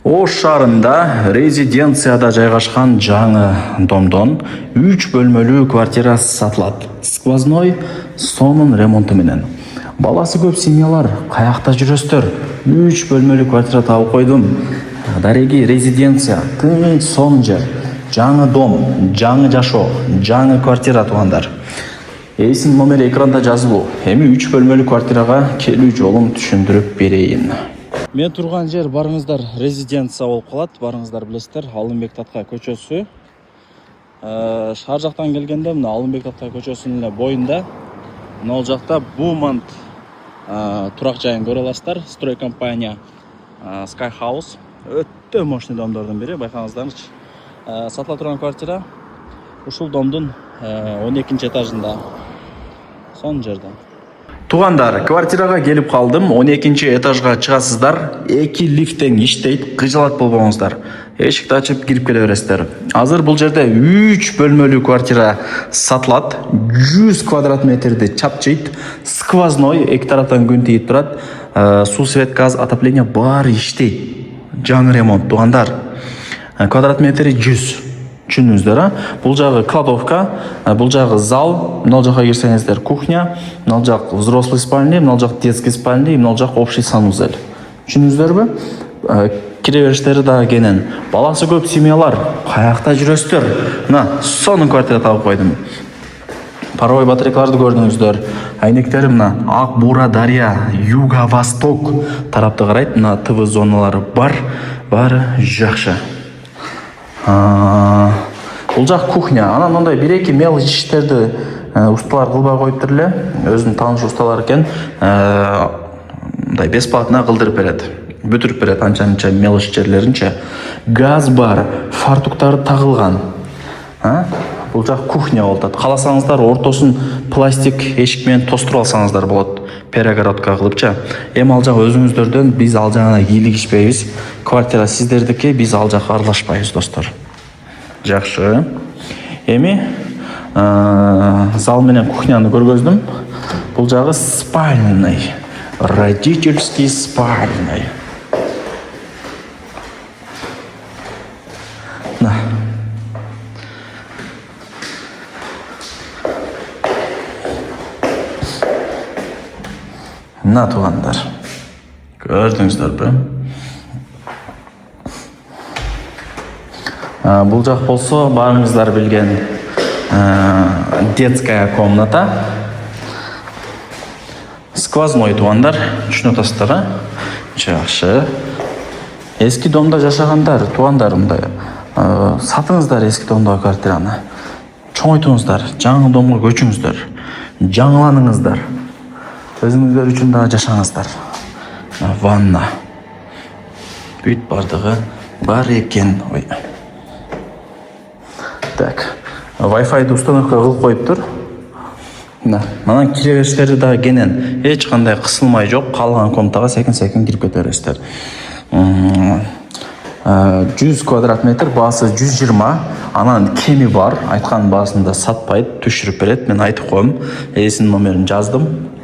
Ош шаарында резиденцияда жайгашкан жаңы домдон 3 бөлмөлүү квартира сатылат. Сквозной сонун ремонту менен. Баласы көп семьялар каякта жүрөстөр? 3 бөлмөлүү квартира табып койдум. Дареги резиденция, тынч сонун жер. Жаңы дом, жаңы жашоо, жаңы квартира туугандар. Эсин номери экранда жазылуу. Эми 3 бөлмөлүү квартирага келүү жолун түшүндүрүп берейин. Мен турган жер барыңыздар резиденция болуп калат. Барыңыздар билесиздер, Алымбек Таткай көчөсү. Шаар жактан келгенде мына Алымбек Таткай көчөсүнүн эле боюнда мына жакта Бумант турак жайын көрө аласыздар. Строй компания Sky House. Өтө мощный домдордун бири, байкаңыздарчы. Сатыла турган квартира ушул домдун 12-нчи этажында. Сонун жерде. Тугандар, квартирага келип калдым. 12-нчи этажга чыгасыздар. 2 лифттен иштейт, кыжалат болбоңуздар. Эшикти ачып кирип келе бересиздер. Азыр бул жерде 3 бөлмөлүү квартира сатылат. 100 квадрат метрди чапчыйт. Сквозной, эки тараптан күн тийип турат. Суу, свет, газ, отопление баары иштейт. Жаңы ремонт, тугандар. Квадрат метри 100. Түшүндүңүздөр, бул жагы кладовка, бул жагы зал, мына жака кирсеңиздер кухня, мына жак взрослый спальня, мына жак детский спальня, мына жак общий санузел. Түшүндүңүздөрбү? Кире бериштери да кенен. Баласы көп семьялар каякта жүрөстөр? Мына сонун квартира табып койдум. Паровой батарейкаларды көрдүңүздөр. Айнектери мына Ак Бура Дарья, Юго-Восток тарапты карайт. Мына ТВ зоналары бар, баары жакшы. Бул жак кухня. Анан мындай 1-2 мелочь иштерди усталар кылбай коюптур эле. Өзүнүн тааныш усталар экен. Мындай бесплатно кылдырып берет. Бүтүрүп берет анча-мынча мелочь жерлеринче. Газ бар, фартуктары тагылган. Бул жак кухня болуп атат. Кааласаңыздар ортосун пластик эшик менен тостуруп алсаңыздар болот. Перегородка кылыпчы. Эми ал жак өзүңүздөрдөн, биз ал жагына кийлигишпейбиз. Квартира сиздердики, биз ал жакка аралашпайбыз, достор. Жакшы. Эми зал менен кухняны көргөздүм. Бул жагы спальный, родительский спальный. Мына тугандар. Көрдүңүздөрбү? Бул жак болсо баарыңыздар билген детская комната. Сквозной тугандар, түшүнүп атасыздар, Жакшы. Эски домдо жашагандар, тугандар, мындай сатыңыздар эски домдогу квартираны. Чоңойтуңуздар, жаңы домго көчүңүздөр. Жаңыланыңыздар. Өзүңүздөр үчүн да жашаңыздар. Ванна. Бүт бардыгы бар экен. Ой. Так. Wi-Fi установка кылып коюптур. Манан кире бериштери да кенен. Эч кандай кысылмай жок. Калган комнатага секин кирип кете бересиздер. 100 квадрат метр, баасы 120. Анан кеми бар. Айткан баасында сатпайт, түшүрүп берет. Мен айтып коем. Эсин номерин жаздым.